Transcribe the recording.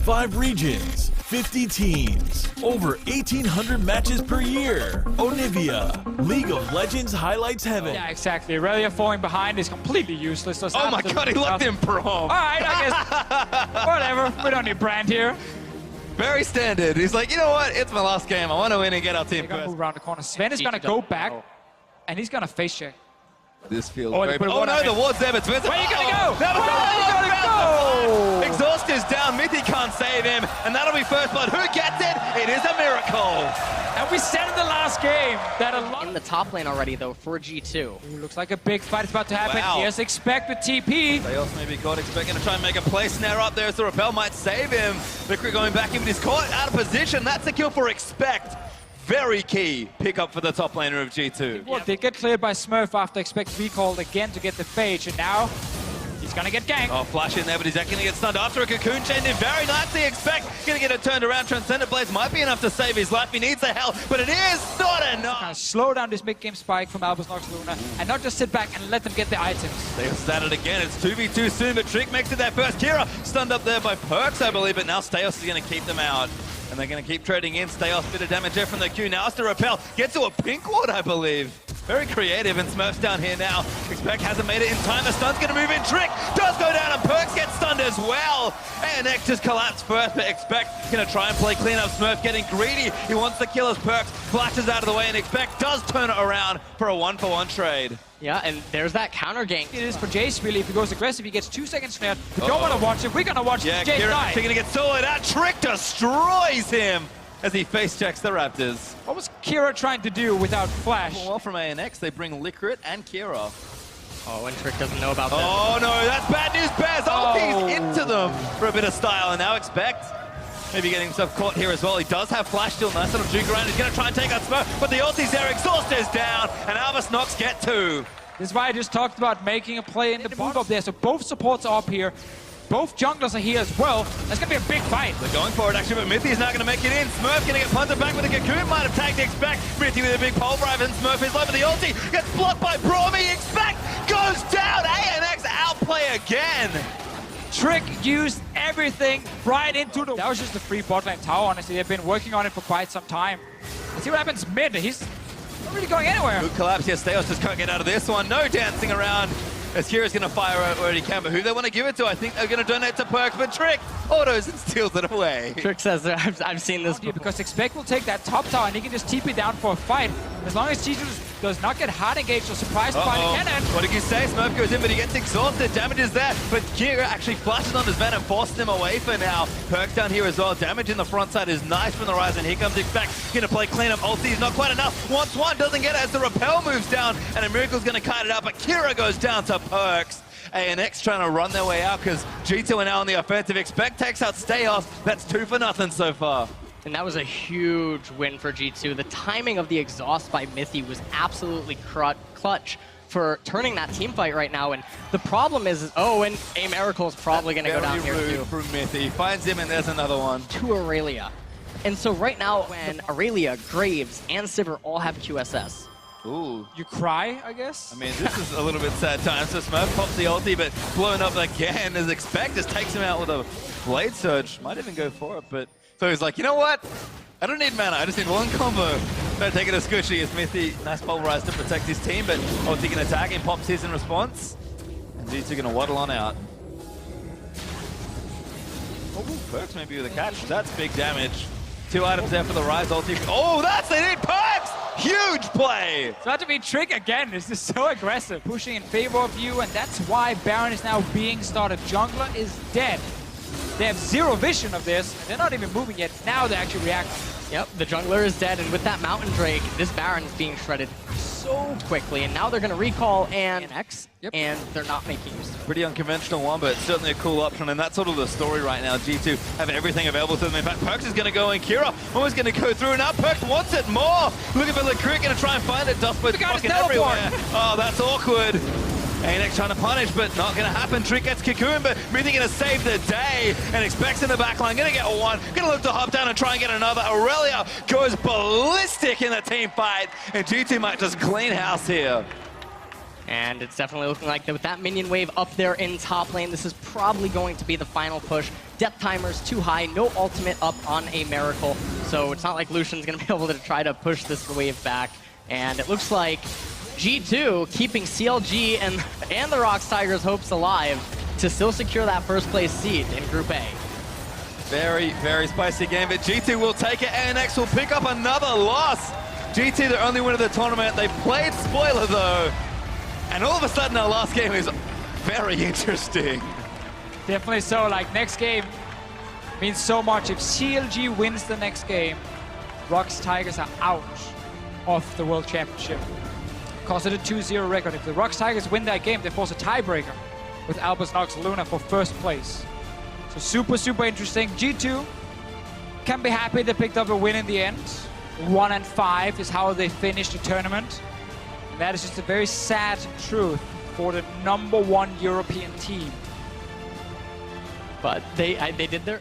5 regions, 50 teams, over 1,800 matches per year. Onivia, League of Legends highlights heaven. Yeah, exactly. Aurelia falling behind is completely useless. There's Oh my god, he left him prom. Alright, I guess. Whatever. We don't need Brand here. Very standard. He's like, you know what? It's my last game. I want to win and get our team They're gonna first. move around the corner. Sven is gonna go back, and he's gonna face check. This feels Oh, very... they put Oh one no, on the it. ward's there, but Spencer... Where you gonna go? That was Where you gonna go? Exhaust is down. Mithy can't save him, and that'll be first blood. Who gets it? It is a miracle. And we said in the last game that a lot... In the top lane already, though, for G2. Ooh, looks like a big fight is about to happen. Wow. Here's Expect with TP. They also maybe caught expecting to try and make a play snare up there as the repel might save him. Vickery going back in, but he's caught out of position. That's a kill for Expect. Very key pickup for the top laner of G2. Well, they get cleared by Smurf after Expect recalled again to get the phage, and now he's gonna get ganked. Oh, flash in there, but he's actually gonna get stunned after a cocoon chain in very nicely. Expect gonna get it turned around. Transcendent Blaze might be enough to save his life. He needs the help, but it is not enough. Kind of slow down this mid-game spike from Albus Nox Luna, and not just sit back and let them get the items. They've started again. It's 2v2 soon, but Trick makes it their first. Kira stunned up there by Perks, I believe, but now Steos is gonna keep them out. And they're going to keep trading in. Steos, bit of damage there from the Q. Now it's to repel. Gets to a pink ward, I believe. Very creative, and Smurf's down here now. Expect hasn't made it in time. The stun's going to move in. Trick does go down, and Perks gets stunned as well. ANX just collapsed first, but Expect going to try and play clean up. Smurf getting greedy. He wants to kill his Perks. Flashes out of the way, and Expect does turn it around for a 1-for-1 trade. Yeah, and there's that counter gank. It is for Jace, really. If he goes aggressive, he gets 2 seconds snared. We don't want to watch it. We're going to watch Yeah, Jace Kira die. actually going to get soloed out. Trick destroys him as he face checks the Raptors. What was Kira trying to do without Flash? Well, from ANX, they bring Licrit and Kira. Oh, and Trick doesn't know about this. Oh no, that's bad news, Bears. Ulti's into them for a bit of style, and now Expect maybe getting himself caught here as well. He does have Flash still, nice little juke around. He's going to try and take out Smoke, but the ulti's there. Exhaust is down, and Albus Nox get 2. This is why I just talked about making a play in the move up there. So both supports are up here. Both junglers are here as well. That's going to be a big fight. They're going for it actually, but Mithy is not going to make it in. Smurf going to get punted back with a cocoon. Might have tagged Expect. Mithy with a big pulverize, and Smurf is low for the ulti. Gets blocked by Bromy. Expect goes down. ANX outplay again. Trick used everything right into the... That was just a free bot lane tower, honestly. They've been working on it for quite some time. Let's see what happens mid. He's not really going anywhere. Good collapse here. Steos just can't get out of this one. No dancing around. As Kira's going to fire out where he can, but who they want to give it to, I think they're going to donate to Perks, but Trick autos and steals it away. Trick says, I've seen this before. Because Expect will take that top tower and he can just TP down for a fight. As long as Jesus does not get hard engaged or surprised by the cannon. What did you say? Smurf goes in, but he gets exhausted. Damage is there, but Kira actually flashes on his Venom, forces him away for now. Perks down here as well. Damage in the front side is nice from the Rise, and here comes Expect. Going to play cleanup. Ulti is not quite enough. Wants one, doesn't get it as the repel moves down, and a Miracle's going to kite it out, but Kira goes down to Perks. ANX trying to run their way out because G2 are now on the offensive. Expect takes out Steos. That's 2-for-0 so far. And that was a huge win for G2. The timing of the exhaust by Mithy was absolutely clutch for turning that team fight right now. And the problem is, oh, and A Miracle is probably going to go down here too. From Mithy. Finds him, and there's another one. To Aurelia. And so right now, when Aurelia, Graves, and Sivir all have QSS, Ooh. You cry, I guess? I mean, this is a little bit sad time. So Smurf pops the ulti, but blown up again as Expect just takes him out with a Blade Surge. Might even go for it, but... So he's like, you know what? I don't need mana, I just need one combo. Don't take it as squishy as Mithy. Nice pulverize to protect his team, but ulti can attack and pops his in response. And G2 gonna waddle on out. Oh, Perks maybe with a catch. That's big damage. 2 items there for the Rise ulti. Oh, that's it! Perks! Huge play! It's about to be Trick again. This is so aggressive. Pushing in favor of you, and that's why Baron is now being started. Jungler is dead. They have zero vision of this. They're not even moving yet. Now they're actually reacting. Yep, the jungler is dead, and with that Mountain Drake, this Baron is being shredded so quickly, and now they're going to recall ANX, and they're not making use of it. Pretty unconventional one, but certainly a cool option, and that's sort of the story right now. G2 have everything available to them. In fact, Perks is going to go, and Kira almost going to go through, and now Perks wants it more! Looking for Licrit, going to try and find it. Dustbird fucking everywhere. Oh, that's awkward. ANX trying to punish, but not going to happen. Trick gets Cocoon, but Mithy going to save the day, and Expects in the backline. Going to get one. Going to look to hop down and try and get another. Aurelia goes ballistic in the team fight, and G2 might just clean house here. And it's definitely looking like that with that minion wave up there in top lane, this is probably going to be the final push. Death timer's too high, no ultimate up on a Miracle, so it's not like Lucian's going to be able to try to push this wave back. And it looks like G2 keeping CLG and the Rocks Tigers' hopes alive to still secure that first place seed in Group A. Very, very spicy game, but G2 will take it. ANX will pick up another loss. GT, the only winner of the tournament. They played spoiler, though. And all of a sudden, our last game is very interesting. Definitely so. Like, next game means so much. If CLG wins the next game, Rocks Tigers are out of the World Championship. Because of the 2-0 record. If the Rocks Tigers win that game, they force a tiebreaker with Albus Nox Luna for first place. So super, super interesting. G2 can be happy they picked up a win in the end. 1-5 is how they finished the tournament. And that is just a very sad truth for the #1 European team. But they did their